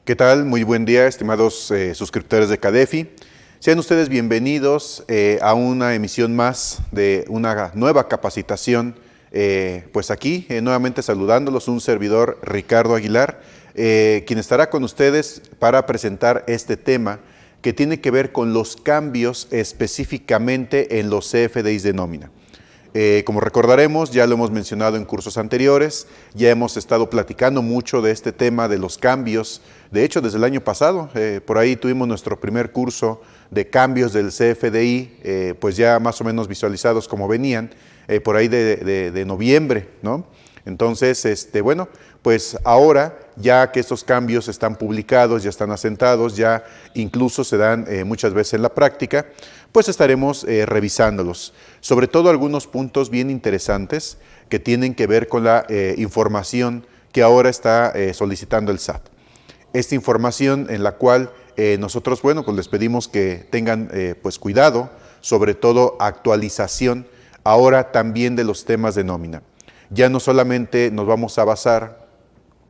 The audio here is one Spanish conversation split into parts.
¿Qué tal? Muy buen día, estimados suscriptores de CADEFI. Sean ustedes bienvenidos a una emisión más de una nueva capacitación. Pues aquí, nuevamente saludándolos, un servidor, Ricardo Aguilar, quien estará con ustedes para presentar este tema que tiene que ver con los cambios específicamente en los CFDIs de nómina. Como recordaremos, ya lo hemos mencionado en cursos anteriores, ya hemos estado platicando mucho de este tema de los cambios. De hecho, desde el año pasado, por ahí tuvimos nuestro primer curso de cambios del CFDI, pues ya más o menos visualizados como venían, por ahí de noviembre, ¿no? Entonces, bueno, pues ahora ya que estos cambios están publicados, ya están asentados, ya incluso se dan muchas veces en la práctica, pues estaremos revisándolos. Sobre todo algunos puntos bien interesantes que tienen que ver con la información que ahora está solicitando el SAT. Esta información en la cual nosotros, bueno, pues les pedimos que tengan pues cuidado, sobre todo actualización ahora también de los temas de nómina. Ya no solamente nos vamos a basar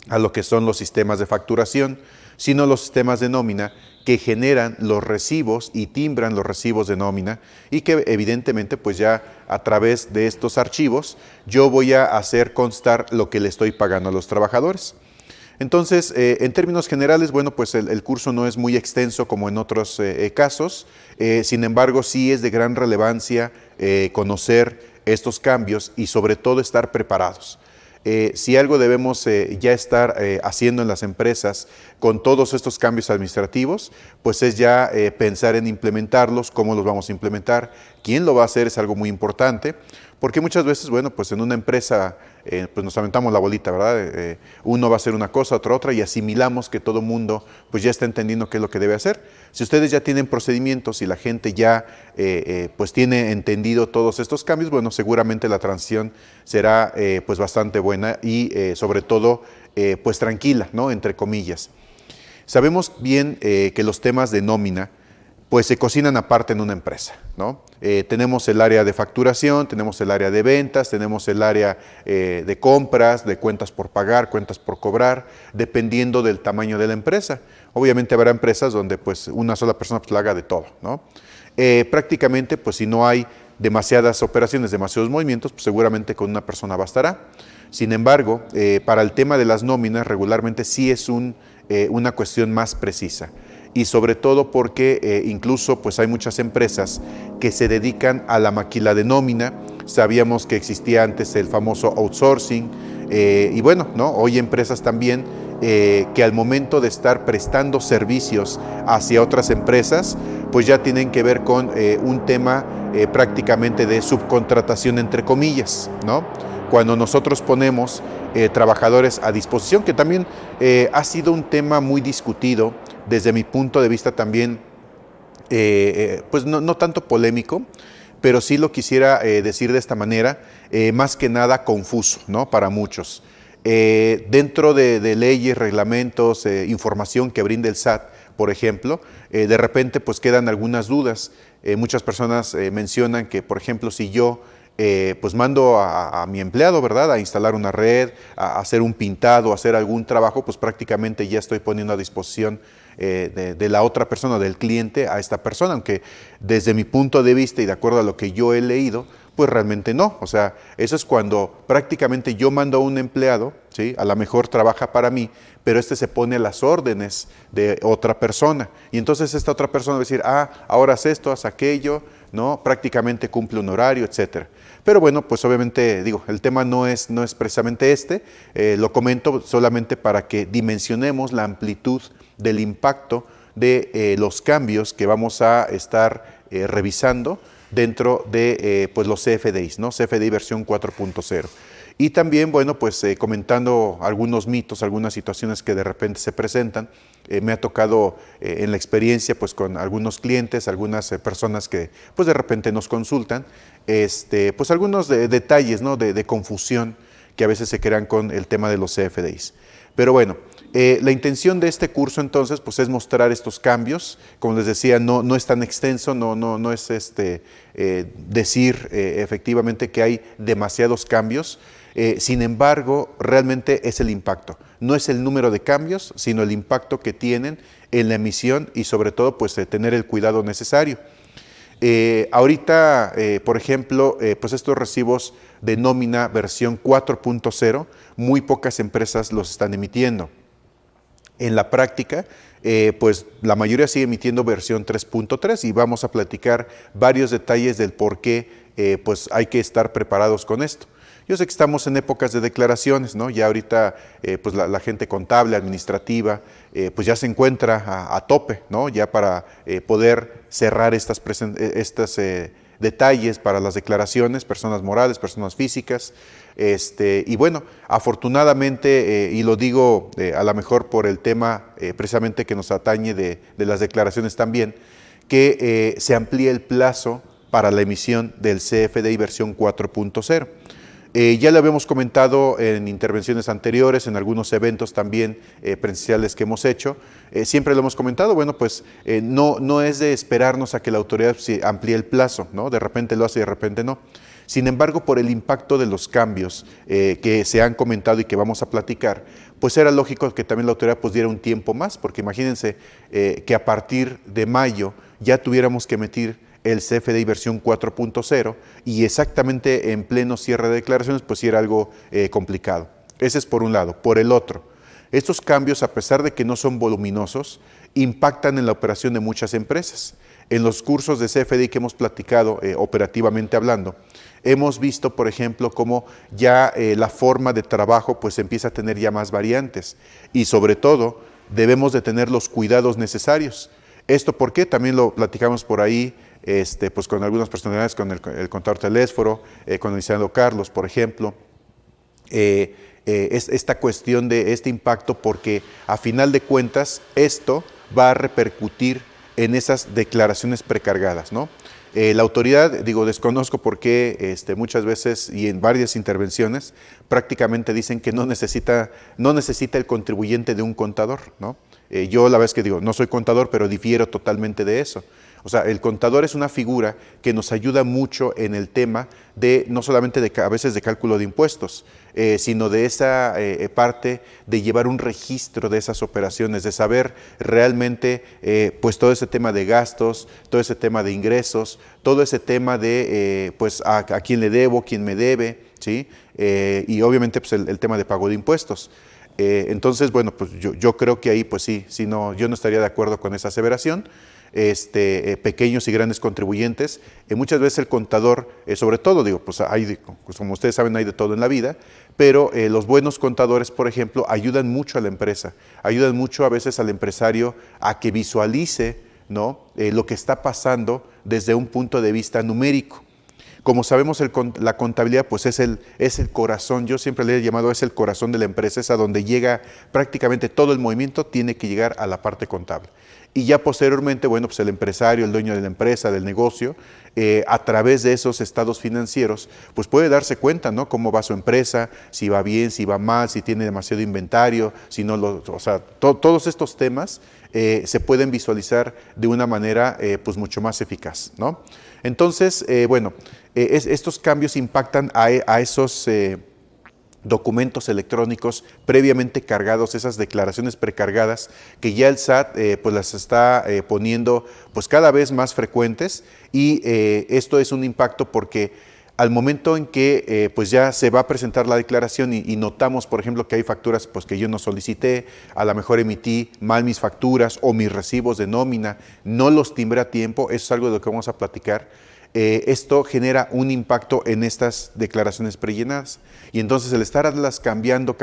a lo que son los sistemas de facturación, sino los sistemas de nómina que generan los recibos y timbran los recibos de nómina y que evidentemente pues ya a través de estos archivos yo voy a hacer constar lo que le estoy pagando a los trabajadores. Entonces, en términos generales, bueno, pues el curso no es muy extenso como en otros casos, sin embargo sí es de gran relevancia conocer estos cambios y sobre todo estar preparados. Si algo debemos ya estar haciendo en las empresas con todos estos cambios administrativos, pues es ya pensar en implementarlos, cómo los vamos a implementar, quién lo va a hacer es algo muy importante, porque muchas veces, bueno, pues en una empresa pues nos aventamos la bolita, ¿verdad? Uno va a hacer una cosa, otro otra y asimilamos que todo mundo pues ya está entendiendo qué es lo que debe hacer. Si ustedes ya tienen procedimientos y la gente ya pues tiene entendido todos estos cambios, bueno, seguramente la transición será pues bastante buena y sobre todo pues tranquila, ¿no? Entre comillas. Sabemos bien que los temas de nómina pues se cocinan aparte en una empresa, ¿no? Tenemos el área de facturación, tenemos el área de ventas, tenemos el área de compras, de cuentas por pagar, cuentas por cobrar, dependiendo del tamaño de la empresa. Obviamente habrá empresas donde pues una sola persona pues la haga de todo, ¿no? Prácticamente pues si no hay demasiadas operaciones, demasiados movimientos, pues seguramente con una persona bastará. Sin embargo, para el tema de las nóminas regularmente sí es una cuestión más precisa. Y sobre todo porque incluso pues hay muchas empresas que se dedican a la maquila de nómina. Sabíamos que existía antes el famoso outsourcing y bueno, ¿no? Hoy empresas también que al momento de estar prestando servicios hacia otras empresas, pues ya tienen que ver con un tema prácticamente de subcontratación entre comillas, ¿no? Cuando nosotros ponemos trabajadores a disposición, que también ha sido un tema muy discutido, desde mi punto de vista también, pues no tanto polémico, pero sí lo quisiera decir de esta manera, más que nada confuso, ¿no? Para muchos. Dentro de leyes, reglamentos, información que brinda el SAT, por ejemplo, de repente pues quedan algunas dudas. Muchas personas mencionan que, por ejemplo, si yo pues mando a mi empleado, ¿verdad?, a instalar una red, a hacer un pintado, a hacer algún trabajo, pues prácticamente ya estoy poniendo a disposición de la otra persona, del cliente, a esta persona, aunque desde mi punto de vista y de acuerdo a lo que yo he leído, pues realmente no. O sea, eso es cuando prácticamente yo mando a un empleado, ¿sí? A lo mejor trabaja para mí, pero este se pone a las órdenes de otra persona. Y entonces esta otra persona va a decir, ahora haz esto, haz aquello, ¿no? Prácticamente cumple un horario, etcétera. Pero bueno, pues obviamente, digo, el tema no es precisamente este, lo comento solamente para que dimensionemos la amplitud del impacto de los cambios que vamos a estar revisando dentro de pues los CFDIs, ¿no? CFDI versión 4.0. Y también, bueno, pues comentando algunos mitos, algunas situaciones que de repente se presentan. Me ha tocado en la experiencia pues con algunos clientes, algunas personas que pues de repente nos consultan, pues algunos detalles, ¿no? de confusión que a veces se crean con el tema de los CFDIs. Pero bueno, la intención de este curso entonces pues es mostrar estos cambios. Como les decía, no es tan extenso, no es decir efectivamente que hay demasiados cambios. Sin embargo, realmente es el impacto. No es el número de cambios, sino el impacto que tienen en la emisión y sobre todo pues tener el cuidado necesario. Ahorita, por ejemplo, pues estos recibos de nómina versión 4.0, muy pocas empresas los están emitiendo. En la práctica, pues la mayoría sigue emitiendo versión 3.3 y vamos a platicar varios detalles del por qué pues hay que estar preparados con esto. Yo sé que estamos en épocas de declaraciones, ¿no? Ya ahorita pues la gente contable, administrativa, pues ya se encuentra a tope, ¿no? Ya para poder cerrar estos detalles para las declaraciones, personas morales, personas físicas. Y bueno, afortunadamente, y lo digo a lo mejor por el tema precisamente que nos atañe de las declaraciones también, que se amplíe el plazo para la emisión del CFDI versión 4.0. Ya lo habíamos comentado en intervenciones anteriores, en algunos eventos también presenciales que hemos hecho. Siempre lo hemos comentado, bueno, pues no es de esperarnos a que la autoridad amplíe el plazo, ¿no? De repente lo hace y de repente no. Sin embargo, por el impacto de los cambios que se han comentado y que vamos a platicar, pues era lógico que también la autoridad pues diera un tiempo más, porque imagínense que a partir de mayo ya tuviéramos que emitir el CFDI versión 4.0 y exactamente en pleno cierre de declaraciones, pues sí era algo complicado. Ese es por un lado. Por el otro, estos cambios, a pesar de que no son voluminosos, impactan en la operación de muchas empresas. En los cursos de CFDI que hemos platicado operativamente hablando, hemos visto, por ejemplo, cómo ya la forma de trabajo pues empieza a tener ya más variantes y sobre todo debemos de tener los cuidados necesarios. ¿Esto por qué? También lo platicamos por ahí, pues con algunas personalidades, con el contador Telésforo, con el licenciado Carlos, por ejemplo, esta cuestión de este impacto, porque a final de cuentas esto va a repercutir en esas declaraciones precargadas, ¿no? La autoridad, digo, desconozco por qué muchas veces y en varias intervenciones prácticamente dicen que no necesita el contribuyente de un contador, ¿no? Yo la verdad es que digo, no soy contador, pero difiero totalmente de eso. O sea, el contador es una figura que nos ayuda mucho en el tema de, no solamente a veces de cálculo de impuestos, sino de esa parte de llevar un registro de esas operaciones, de saber realmente pues todo ese tema de gastos, todo ese tema de ingresos, todo ese tema de pues a quién le debo, quién me debe, ¿sí? Y obviamente pues el tema de pago de impuestos. Entonces, bueno, pues yo creo que ahí pues sí, no, yo no estaría de acuerdo con esa aseveración. Pequeños y grandes contribuyentes, muchas veces el contador, sobre todo, digo, pues como ustedes saben, hay de todo en la vida, pero los buenos contadores, por ejemplo, ayudan mucho a la empresa, ayudan mucho a veces al empresario a que visualice, ¿no? Lo que está pasando desde un punto de vista numérico. Como sabemos, la contabilidad pues es el corazón, yo siempre le he llamado, es el corazón de la empresa, es a donde llega prácticamente todo el movimiento, tiene que llegar a la parte contable. Y ya posteriormente, bueno, pues el empresario, el dueño de la empresa, del negocio, a través de esos estados financieros, pues puede darse cuenta, ¿no? Cómo va su empresa, si va bien, si va mal, si tiene demasiado inventario, si no o sea, todos estos temas se pueden visualizar de una manera pues mucho más eficaz, ¿no? Entonces, bueno, estos cambios impactan a esos documentos electrónicos previamente cargados, esas declaraciones precargadas que ya el SAT pues las está poniendo pues cada vez más frecuentes y esto es un impacto porque al momento en que pues ya se va a presentar la declaración y notamos, por ejemplo, que hay facturas pues que yo no solicité, a lo mejor emití mal mis facturas o mis recibos de nómina, no los timbré a tiempo, eso es algo de lo que vamos a platicar. Esto genera un impacto en estas declaraciones prellenadas y entonces el estarlas cambiando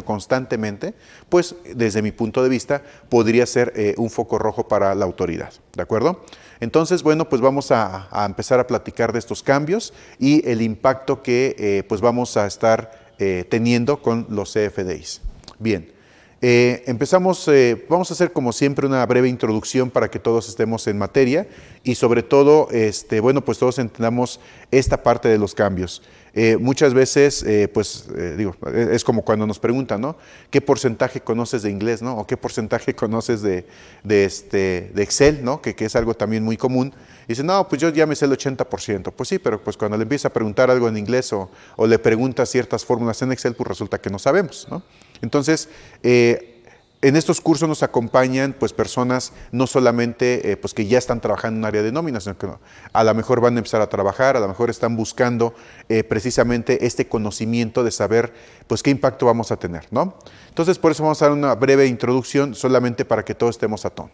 constantemente, pues desde mi punto de vista podría ser un foco rojo para la autoridad, ¿de acuerdo? Entonces, bueno, pues vamos a empezar a platicar de estos cambios y el impacto que pues vamos a estar teniendo con los CFDIs. Bien. Vamos a hacer como siempre una breve introducción para que todos estemos en materia y sobre todo, bueno, pues todos entendamos esta parte de los cambios. Muchas veces, es como cuando nos preguntan, ¿no? ¿Qué porcentaje conoces de inglés, ¿no? O qué porcentaje conoces de Excel, ¿no? Que es algo también muy común. Y dicen, no, pues yo ya me sé el 80%. Pues sí, pero pues cuando le empieza a preguntar algo en inglés o le preguntas ciertas fórmulas en Excel, pues resulta que no sabemos, ¿no? Entonces, en estos cursos nos acompañan pues personas no solamente pues que ya están trabajando en un área de nóminas, sino que a lo mejor van a empezar a trabajar, a lo mejor están buscando precisamente este conocimiento de saber pues qué impacto vamos a tener, ¿no? Entonces por eso vamos a dar una breve introducción solamente para que todos estemos a tono.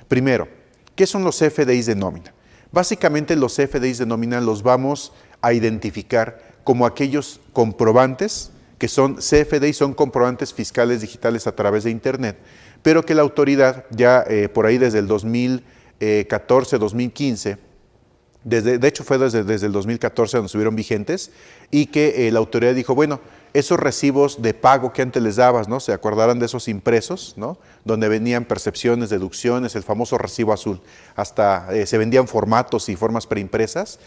Primero, ¿qué son los CFDIs de nómina? Básicamente los CFDIs de nómina los vamos a identificar como aquellos comprobantes que son CFDI, son comprobantes fiscales digitales a través de Internet, pero que la autoridad ya por ahí desde el 2014, 2015, de hecho fue desde el 2014 donde estuvieron vigentes, y que la autoridad dijo, bueno, esos recibos de pago que antes les dabas, ¿no? Se acordarán de esos impresos, ¿no? Donde venían percepciones, deducciones, el famoso recibo azul, hasta se vendían formatos y formas preimpresas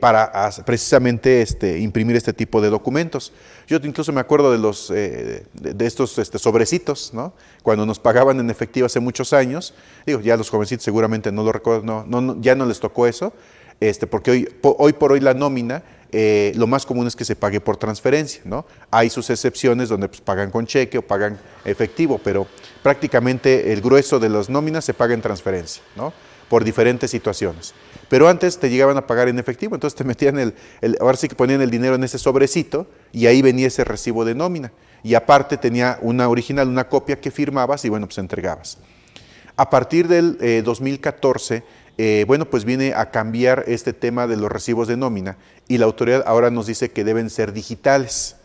para precisamente imprimir este tipo de documentos. Yo incluso me acuerdo de estos sobrecitos, ¿no? Cuando nos pagaban en efectivo hace muchos años, digo, ya los jovencitos seguramente no lo recuerdan, ya no les tocó eso, porque hoy por hoy la nómina, lo más común es que se pague por transferencia, ¿no? Hay sus excepciones donde pues, pagan con cheque o pagan efectivo, pero prácticamente el grueso de las nóminas se paga en transferencia, ¿no? Por diferentes situaciones. Pero antes te llegaban a pagar en efectivo, entonces te metían ahora sí que ponían el dinero en ese sobrecito y ahí venía ese recibo de nómina. Y aparte tenía una original, una copia que firmabas y bueno, pues entregabas. A partir del 2014, pues viene a cambiar este tema de los recibos de nómina y la autoridad ahora nos dice que deben ser digitales.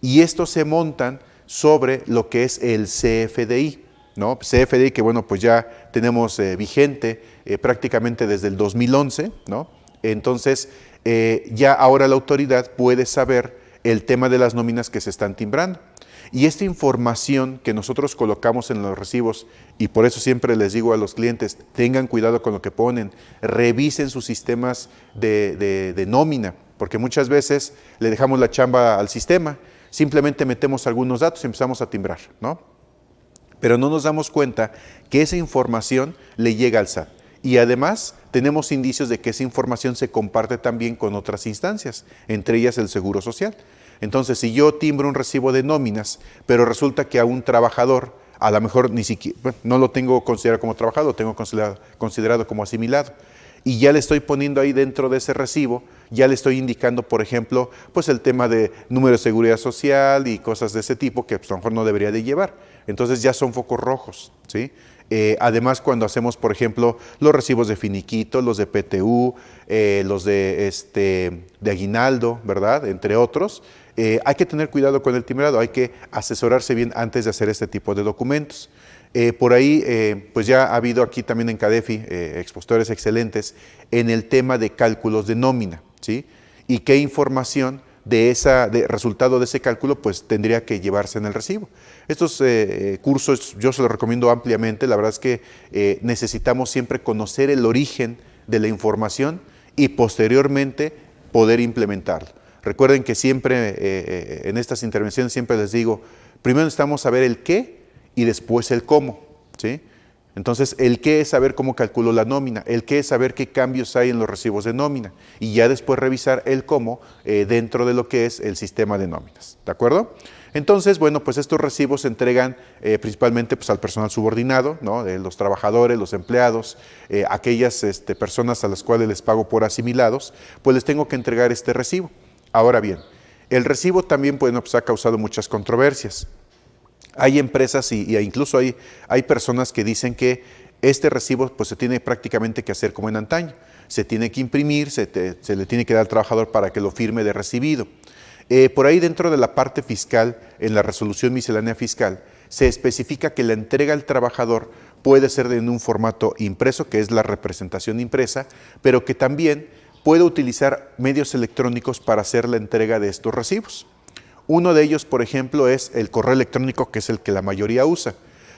Y estos se montan sobre lo que es el CFDI, ¿no? CFDI que bueno, pues ya tenemos vigente prácticamente desde el 2011, ¿no? Entonces, ya ahora la autoridad puede saber el tema de las nóminas que se están timbrando. Y esta información que nosotros colocamos en los recibos, y por eso siempre les digo a los clientes, tengan cuidado con lo que ponen, revisen sus sistemas de nómina, porque muchas veces le dejamos la chamba al sistema, simplemente metemos algunos datos y empezamos a timbrar, ¿no? Pero no nos damos cuenta que esa información le llega al SAT. Y además tenemos indicios de que esa información se comparte también con otras instancias, entre ellas el Seguro Social. Entonces, si yo timbro un recibo de nóminas, pero resulta que a un trabajador, a lo mejor ni siquiera, no lo tengo considerado como trabajador, lo tengo considerado como asimilado, y ya le estoy poniendo ahí dentro de ese recibo, ya le estoy indicando, por ejemplo, pues el tema de número de seguridad social y cosas de ese tipo que pues, a lo mejor no debería de llevar. Entonces ya son focos rojos, ¿sí? Además, cuando hacemos, por ejemplo, los recibos de finiquito, los de PTU, los de aguinaldo, ¿verdad? Entre otros, hay que tener cuidado con el timbrado, hay que asesorarse bien antes de hacer este tipo de documentos. Por ahí, pues ya ha habido aquí también en CADEFI expositores excelentes en el tema de cálculos de nómina, ¿sí? Y qué información de resultado de ese cálculo pues tendría que llevarse en el recibo. Estos cursos yo se los recomiendo ampliamente, la verdad es que necesitamos siempre conocer el origen de la información y posteriormente poder implementarlo. Recuerden que siempre en estas intervenciones siempre les digo, primero necesitamos saber el qué y después el cómo, ¿sí? Entonces, el qué es saber cómo calculó la nómina, el qué es saber qué cambios hay en los recibos de nómina y ya después revisar el cómo dentro de lo que es el sistema de nóminas, ¿de acuerdo? Entonces, bueno, pues estos recibos se entregan principalmente pues, al personal subordinado, ¿no? Los trabajadores, los empleados, aquellas personas a las cuales les pago por asimilados, pues les tengo que entregar este recibo. Ahora bien, el recibo también pues, ha causado muchas controversias. Hay empresas y incluso hay personas que dicen que este recibo pues, se tiene prácticamente que hacer como en antaño. Se tiene que imprimir, se le tiene que dar al trabajador para que lo firme de recibido. Por ahí dentro de la parte fiscal, en la resolución miscelánea fiscal, se especifica que la entrega al trabajador puede ser en un formato impreso, que es la representación impresa, pero que también puede utilizar medios electrónicos para hacer la entrega de estos recibos. Uno de ellos, por ejemplo, es el correo electrónico, que es el que la mayoría usa.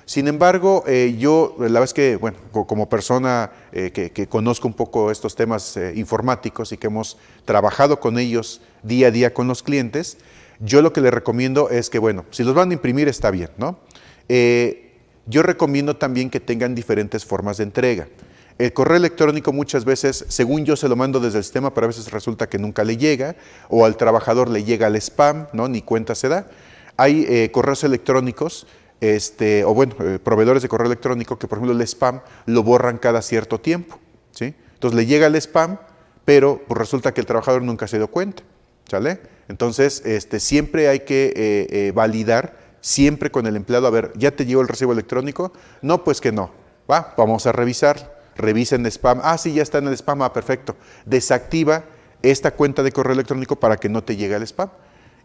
Sin embargo, yo, la verdad es que, bueno, como persona que conozco un poco estos temas informáticos y que hemos trabajado con ellos día a día con los clientes, yo lo que les recomiendo es que, bueno, si los van a imprimir está bien, ¿no? Yo recomiendo también que tengan diferentes formas de entrega. El correo electrónico muchas veces, según yo se lo mando desde el sistema, pero a veces resulta que nunca le llega, o al trabajador le llega al spam, ¿no? Ni cuenta se da. Hay correos electrónicos, proveedores de correo electrónico que, por ejemplo, el spam lo borran cada cierto tiempo, ¿sí? Entonces le llega el spam, pero pues, resulta que el trabajador nunca se dio cuenta, ¿sale? Entonces, siempre hay que validar, siempre con el empleado, a ver, ¿ya te llegó el recibo electrónico? No, pues que no. Vamos a revisar. Revisen spam. Sí, ya está en el spam. Perfecto. Desactiva esta cuenta de correo electrónico para que no te llegue el spam.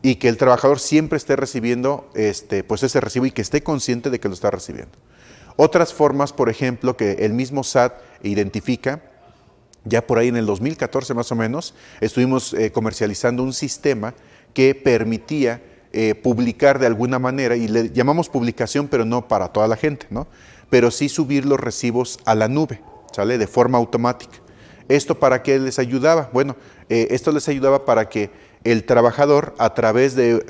Y que el trabajador siempre esté recibiendo pues ese recibo y que esté consciente de que lo está recibiendo. Otras formas, por ejemplo, que el mismo SAT identifica, ya por ahí en el 2014 más o menos, estuvimos comercializando un sistema que permitía publicar de alguna manera, y le llamamos publicación, pero no para toda la gente, ¿no? Pero sí subir los recibos a la nube, ¿sale? De forma automática. ¿Esto para qué les ayudaba? Bueno, esto les ayudaba para que el trabajador, a través de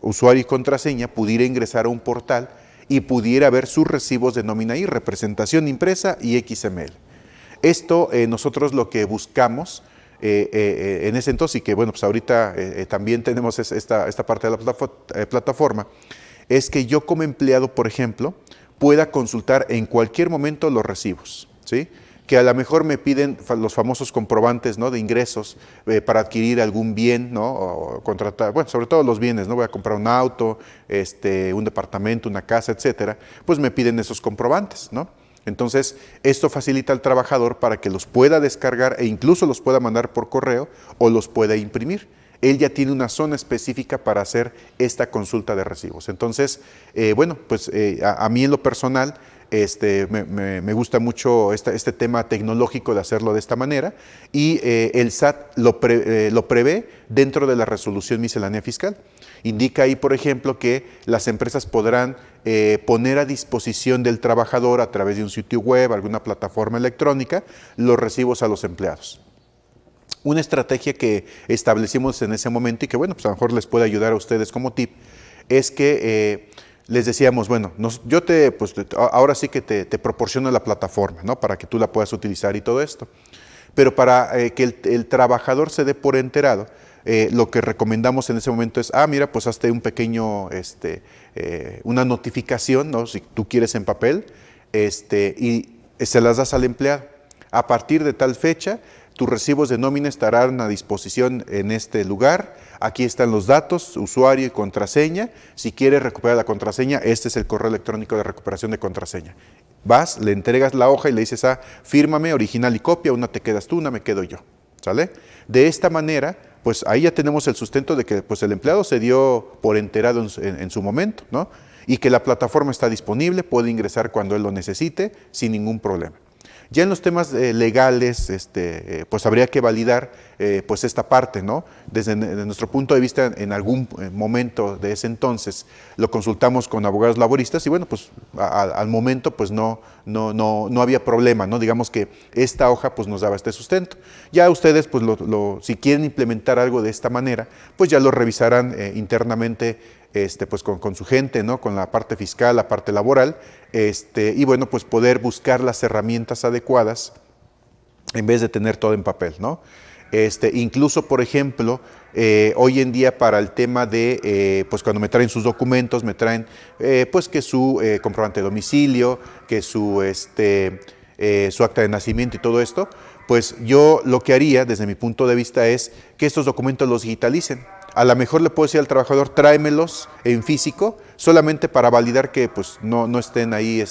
usuario y contraseña, pudiera ingresar a un portal y pudiera ver sus recibos de nómina y representación impresa y XML. Esto nosotros lo que buscamos en ese entonces, y que bueno, pues ahorita también tenemos esta parte de la plataforma, es que yo como empleado, por ejemplo, pueda consultar en cualquier momento los recibos, ¿sí? Que a lo mejor me piden los famosos comprobantes, ¿no? De ingresos para adquirir algún bien, ¿no? O contratar, bueno, sobre todo los bienes, ¿no? Voy a comprar un auto, un departamento, una casa, etcétera, pues me piden esos comprobantes, ¿no? Entonces, esto facilita al trabajador para que los pueda descargar e incluso los pueda mandar por correo o los pueda imprimir. Él ya tiene una zona específica para hacer esta consulta de recibos. Entonces, bueno, pues a mí en lo personal me gusta mucho este tema tecnológico de hacerlo de esta manera, y el SAT lo prevé dentro de la resolución miscelánea fiscal. Indica ahí, por ejemplo, que las empresas podrán poner a disposición del trabajador a través de un sitio web, alguna plataforma electrónica, los recibos a los empleados. Una estrategia que establecimos en ese momento y que, bueno, pues a lo mejor les puede ayudar a ustedes como tip, es que les decíamos, bueno, yo ahora sí que te proporciono la plataforma, ¿no? Para que tú la puedas utilizar y todo esto. Pero para que el trabajador se dé por enterado, lo que recomendamos en ese momento es, mira, pues hazte un pequeño, una notificación, ¿no? Si tú quieres en papel, y se las das al empleado. A partir de tal fecha, tus recibos de nómina estarán a disposición en este lugar. Aquí están los datos, usuario y contraseña. Si quieres recuperar la contraseña, este es el correo electrónico de recuperación de contraseña. Vas, le entregas la hoja y le dices, fírmame, original y copia, una te quedas tú, una me quedo yo, ¿sale? De esta manera, pues ahí ya tenemos el sustento de que pues, el empleado se dio por enterado en su momento, ¿no? Y que la plataforma está disponible, puede ingresar cuando él lo necesite, sin ningún problema. Ya en los temas legales, pues habría que validar pues esta parte, ¿no? Desde nuestro punto de vista, en algún momento de ese entonces, lo consultamos con abogados laboristas y bueno, pues al momento pues no había problema, ¿no? Digamos que esta hoja pues nos daba este sustento. Ya ustedes, pues si quieren implementar algo de esta manera, pues ya lo revisarán internamente pues con su gente, ¿no? Con la parte fiscal, la parte laboral, y bueno, pues poder buscar las herramientas adecuadas en vez de tener todo en papel, ¿no? Incluso, por ejemplo, hoy en día para el tema de, pues cuando me traen sus documentos, me traen pues que su comprobante de domicilio, que su acta de nacimiento y todo esto, pues yo lo que haría desde mi punto de vista es que estos documentos los digitalicen. A lo mejor le puedo decir al trabajador, tráemelos en físico, solamente para validar que pues, no estén ahí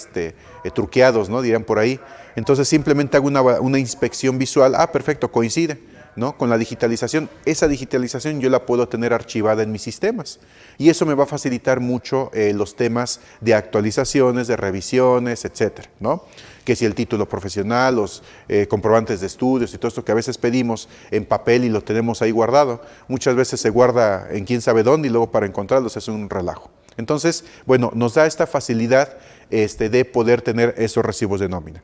truqueados, ¿no? Dirán por ahí. Entonces simplemente hago una inspección visual, perfecto, coincide, ¿no? Con la digitalización. Esa digitalización yo la puedo tener archivada en mis sistemas. Y eso me va a facilitar mucho los temas de actualizaciones, de revisiones, etcétera, ¿no? Que si el título profesional, los comprobantes de estudios y todo esto que a veces pedimos en papel y lo tenemos ahí guardado, muchas veces se guarda en quién sabe dónde y luego para encontrarlos es un relajo. Entonces, bueno, nos da esta facilidad de poder tener esos recibos de nómina.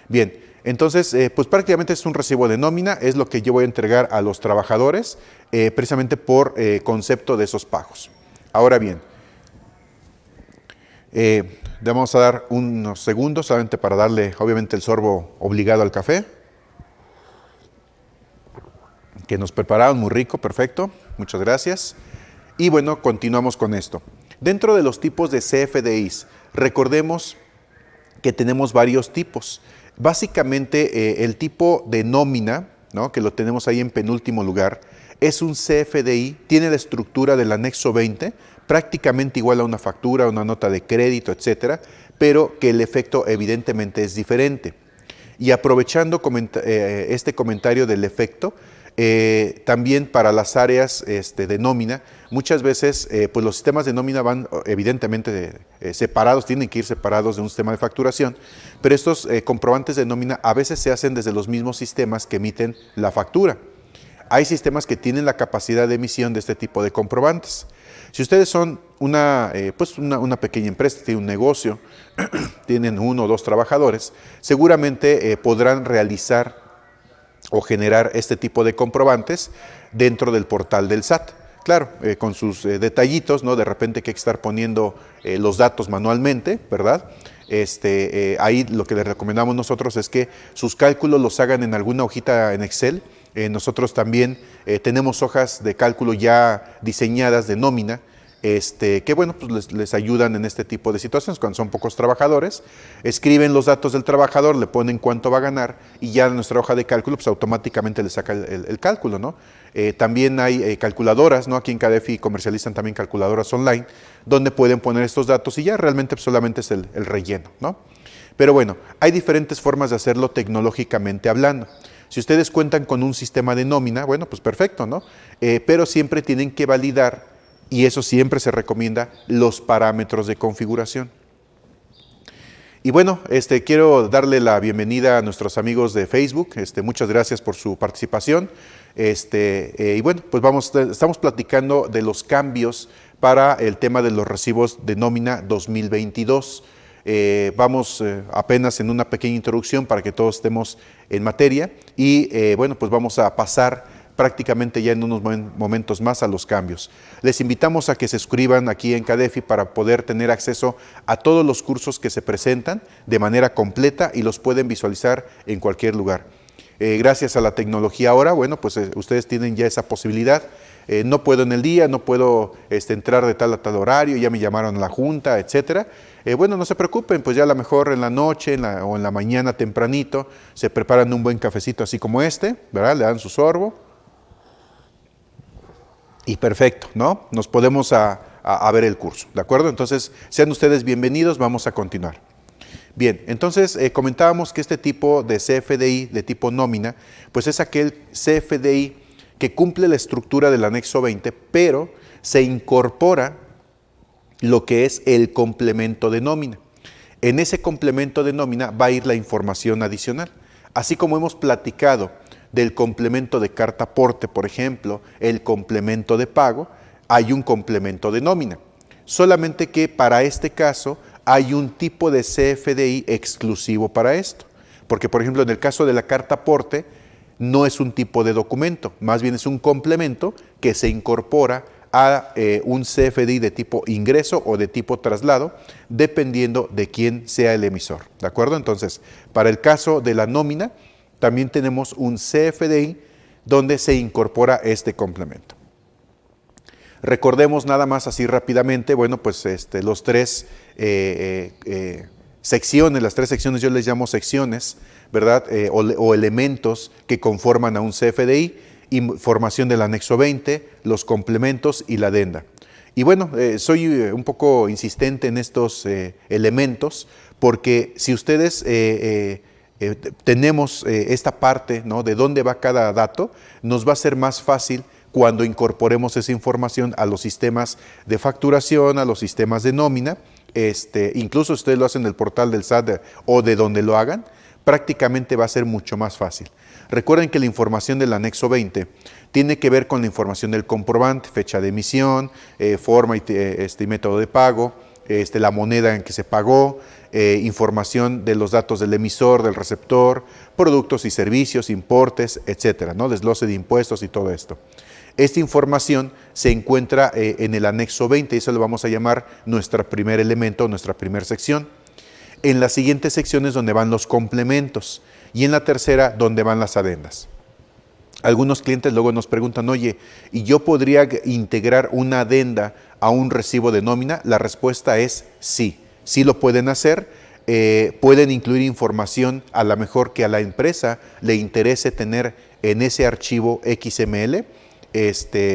Bien, entonces, pues prácticamente es un recibo de nómina, es lo que yo voy a entregar a los trabajadores, precisamente por concepto de esos pagos. Ahora bien, vamos a dar unos segundos solamente para darle, obviamente, el sorbo obligado al café, que nos prepararon muy rico, perfecto, muchas gracias. Y bueno, continuamos con esto. Dentro de los tipos de CFDIs, recordemos que tenemos varios tipos. Básicamente, el tipo de nómina, ¿no?, que lo tenemos ahí en penúltimo lugar, es un CFDI, tiene la estructura del anexo 20, prácticamente igual a una factura, una nota de crédito, etcétera, pero que el efecto evidentemente es diferente. Y aprovechando este comentario del efecto, también para las áreas de nómina, muchas veces pues los sistemas de nómina van evidentemente separados, tienen que ir separados de un sistema de facturación, pero estos comprobantes de nómina a veces se hacen desde los mismos sistemas que emiten la factura. Hay sistemas que tienen la capacidad de emisión de este tipo de comprobantes. Si ustedes son una pequeña empresa, tienen un negocio, tienen 1 o 2 trabajadores, seguramente podrán realizar o generar este tipo de comprobantes dentro del portal del SAT. Claro, con sus detallitos, ¿no? De repente que hay que estar poniendo los datos manualmente, ¿verdad? Ahí lo que les recomendamos nosotros es que sus cálculos los hagan en alguna hojita en Excel. Nosotros también tenemos hojas de cálculo ya diseñadas de nómina, que bueno, pues les ayudan en este tipo de situaciones. Cuando son pocos trabajadores, escriben los datos del trabajador, le ponen cuánto va a ganar y ya en nuestra hoja de cálculo pues automáticamente le saca el cálculo, ¿no? También hay calculadoras, ¿no? Aquí en CADEFI comercializan también calculadoras online donde pueden poner estos datos y ya realmente pues, solamente es el relleno, ¿no? Pero bueno, hay diferentes formas de hacerlo tecnológicamente hablando. Si ustedes cuentan con un sistema de nómina, bueno, pues perfecto, ¿no? Pero siempre tienen que validar, y eso siempre se recomienda, los parámetros de configuración. Y bueno, quiero darle la bienvenida a nuestros amigos de Facebook. Muchas gracias por su participación. Y bueno, pues estamos platicando de los cambios para el tema de los recibos de nómina 2022. Vamos apenas en una pequeña introducción para que todos estemos en materia y bueno, pues vamos a pasar prácticamente ya en unos momentos más a los cambios. Les invitamos a que se suscriban aquí en CADEFI para poder tener acceso a todos los cursos que se presentan de manera completa y los pueden visualizar en cualquier lugar. Gracias a la tecnología ahora, bueno, pues ustedes tienen ya esa posibilidad. No puedo en el día, no puedo entrar de tal a tal horario, ya me llamaron a la junta, etcétera. Bueno, no se preocupen, pues ya a lo mejor en la noche o en la mañana tempranito se preparan un buen cafecito así como ¿verdad? Le dan su sorbo. Y perfecto, ¿no? Nos podemos a ver el curso, ¿de acuerdo? Entonces, sean ustedes bienvenidos, vamos a continuar. Bien, entonces comentábamos que este tipo de CFDI, de tipo nómina, pues es aquel CFDI que cumple la estructura del anexo 20, pero se incorpora lo que es el complemento de nómina. En ese complemento de nómina va a ir la información adicional. Así como hemos platicado del complemento de carta aporte, por ejemplo, el complemento de pago, hay un complemento de nómina. Solamente que para este caso hay un tipo de CFDI exclusivo para esto. Porque, por ejemplo, en el caso de la carta aporte, no es un tipo de documento, más bien es un complemento que se incorpora a un CFDI de tipo ingreso o de tipo traslado, dependiendo de quién sea el emisor, ¿de acuerdo? Entonces, para el caso de la nómina, también tenemos un CFDI donde se incorpora este complemento. Recordemos nada más así rápidamente, bueno, pues los tres secciones, las tres secciones yo les llamo secciones, ¿verdad? O elementos que conforman a un CFDI, información del anexo 20, los complementos y la adenda. Y bueno, soy un poco insistente en estos elementos porque si ustedes tenemos esta parte, ¿no?, de dónde va cada dato, nos va a ser más fácil cuando incorporemos esa información a los sistemas de facturación, a los sistemas de nómina incluso ustedes lo hacen en el portal del SAT o de donde lo hagan, prácticamente va a ser mucho más fácil. Recuerden que la información del anexo 20 tiene que ver con la información del comprobante, fecha de emisión, forma y método de pago, la moneda en que se pagó, información de los datos del emisor, del receptor, productos y servicios, importes, etcétera, ¿no? Desglose de impuestos y todo esto. Esta información se encuentra en el anexo 20 y eso lo vamos a llamar nuestro primer elemento, nuestra primera sección. En las siguientes secciones donde van los complementos y en la tercera donde van las adendas. Algunos clientes luego nos preguntan, oye, ¿y yo podría integrar una adenda a un recibo de nómina? La respuesta es sí, sí lo pueden hacer. Pueden incluir información a lo mejor que a la empresa le interese tener en ese archivo XML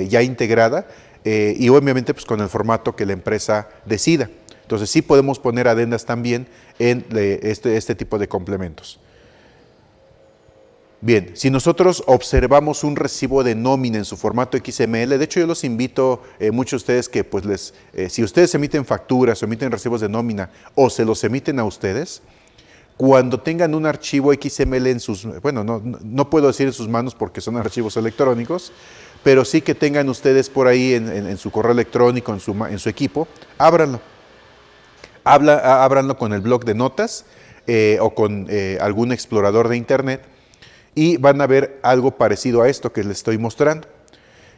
ya integrada y obviamente pues con el formato que la empresa decida. Entonces sí podemos poner adendas también en este tipo de complementos. Bien, si nosotros observamos un recibo de nómina en su formato XML, de hecho yo los invito, muchos de ustedes que pues si ustedes emiten facturas o emiten recibos de nómina o se los emiten a ustedes, cuando tengan un archivo XML en sus, bueno, no puedo decir en sus manos porque son archivos electrónicos, pero sí que tengan ustedes por ahí en su correo electrónico, en su equipo, ábranlo. Ábranlo con el bloc de notas o con algún explorador de internet y van a ver algo parecido a esto que les estoy mostrando.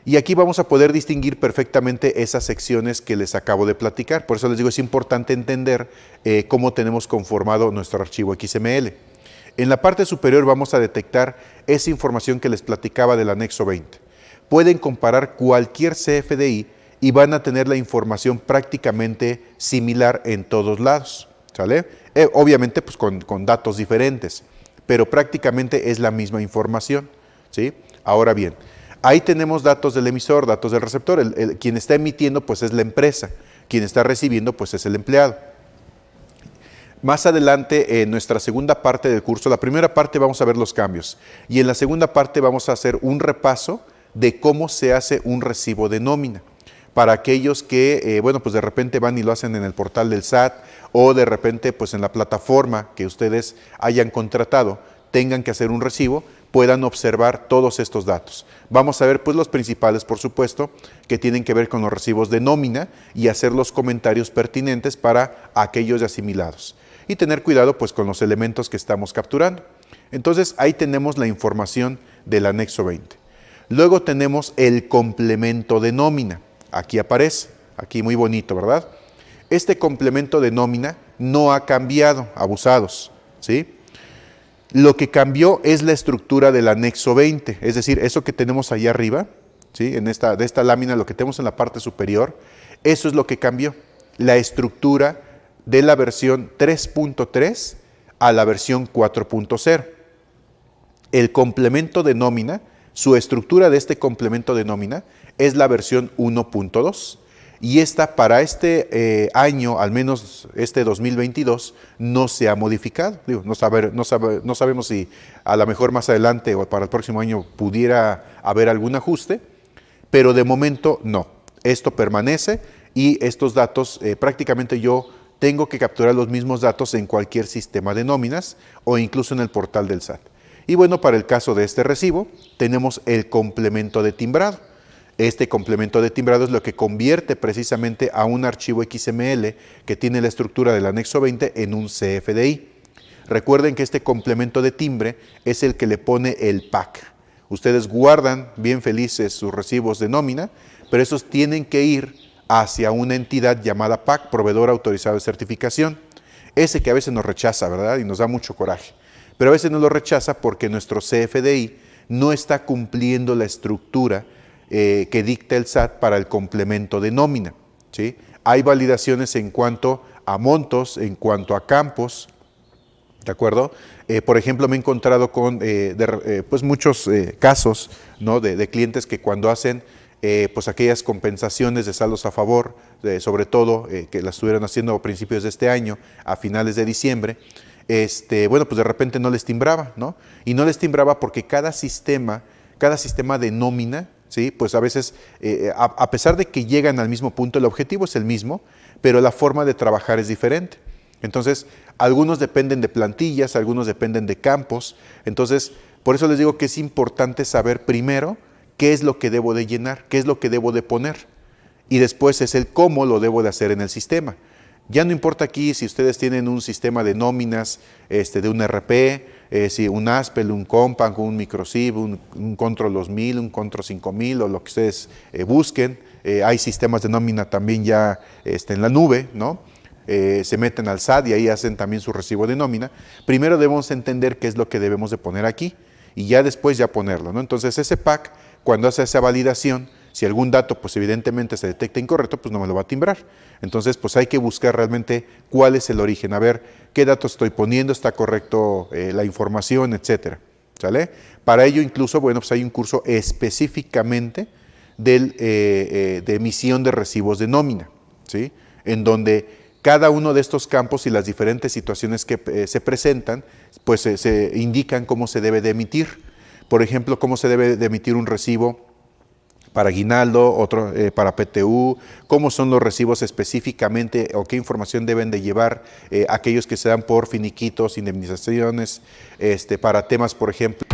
Y aquí vamos a poder distinguir perfectamente esas secciones que les acabo de platicar. Por eso les digo, es importante entender cómo tenemos conformado nuestro archivo XML. En la parte superior vamos a detectar esa información que les platicaba del anexo 20. Pueden comparar cualquier CFDI y van a tener la información prácticamente similar en todos lados, ¿sale? Obviamente pues con datos diferentes, pero prácticamente es la misma información, ¿sí? Ahora bien, ahí tenemos datos del emisor, datos del receptor, quien está emitiendo pues es la empresa, quien está recibiendo pues es el empleado. Más adelante en nuestra segunda parte del curso, la primera parte vamos a ver los cambios y en la segunda parte vamos a hacer un repaso de cómo se hace un recibo de nómina. Para aquellos que, bueno, pues de repente van y lo hacen en el portal del SAT o de repente pues en la plataforma que ustedes hayan contratado, tengan que hacer un recibo, puedan observar todos estos datos. Vamos a ver pues los principales, por supuesto, que tienen que ver con los recibos de nómina y hacer los comentarios pertinentes para aquellos asimilados. Y tener cuidado pues con los elementos que estamos capturando. Entonces ahí tenemos la información del anexo 20. Luego tenemos el complemento de nómina. Aquí aparece, aquí muy bonito, ¿verdad? Este complemento de nómina no ha cambiado, abusados, ¿sí? Lo que cambió es la estructura del anexo 20, es decir, eso que tenemos allá arriba, ¿sí? De esta lámina, lo que tenemos en la parte superior, eso es lo que cambió, la estructura de la versión 3.3 a la versión 4.0. El complemento de nómina, su estructura de este complemento de nómina es la versión 1.2 y esta para este año, al menos este 2022, no se ha modificado. Digo, no sabemos si a lo mejor más adelante o para el próximo año pudiera haber algún ajuste, pero de momento no. Esto permanece y estos datos prácticamente yo tengo que capturar los mismos datos en cualquier sistema de nóminas o incluso en el portal del SAT. Y bueno, para el caso de este recibo, tenemos el complemento de timbrado. Este complemento de timbrado es lo que convierte precisamente a un archivo XML que tiene la estructura del anexo 20 en un CFDI. Recuerden que este complemento de timbre es el que le pone el PAC. Ustedes guardan bien felices sus recibos de nómina, pero esos tienen que ir hacia una entidad llamada PAC, Proveedor Autorizado de Certificación. Ese que a veces nos rechaza, ¿verdad? Y nos da mucho coraje. Pero a veces nos lo rechaza porque nuestro CFDI no está cumpliendo la estructura que dicta el SAT para el complemento de nómina, ¿sí? Hay validaciones en cuanto a montos, en cuanto a campos, ¿de acuerdo? Por ejemplo, me he encontrado con pues muchos casos, ¿no? de clientes que cuando hacen pues aquellas compensaciones de saldos a favor, sobre todo que las estuvieron haciendo a principios de este año, a finales de diciembre, bueno, pues de repente no les timbraba, ¿no? Y no les timbraba porque cada sistema de nómina ¿sí? Pues a veces, a pesar de que llegan al mismo punto, el objetivo es el mismo, pero la forma de trabajar es diferente. Entonces, algunos dependen de plantillas, algunos dependen de campos. Entonces, por eso les digo que es importante saber primero qué es lo que debo de llenar, qué es lo que debo de poner. Y después es el cómo lo debo de hacer en el sistema. Ya no importa aquí si ustedes tienen un sistema de nóminas, de un RP, si un Aspel, un Compaq, un Microsib, un Control 2000, un Control 5000 o lo que ustedes busquen. Hay sistemas de nómina también ya en la nube, ¿no? Se meten al SAT y ahí hacen también su recibo de nómina. Primero debemos entender qué es lo que debemos de poner aquí y ya después ya ponerlo, ¿no? Entonces ese PAC, cuando hace esa validación, si algún dato pues evidentemente se detecta incorrecto, pues no me lo va a timbrar. Entonces pues hay que buscar realmente cuál es el origen, a ver qué datos estoy poniendo, está correcto la información, etcétera, ¿sale? Para ello incluso, bueno, pues hay un curso específicamente de emisión de recibos de nómina, ¿sí? En donde cada uno de estos campos y las diferentes situaciones que se presentan, pues se indican cómo se debe de emitir. Por ejemplo, cómo se debe de emitir un recibo para aguinaldo, otro para PTU, cómo son los recibos específicamente o qué información deben de llevar aquellos que se dan por finiquitos, indemnizaciones, para temas, por ejemplo,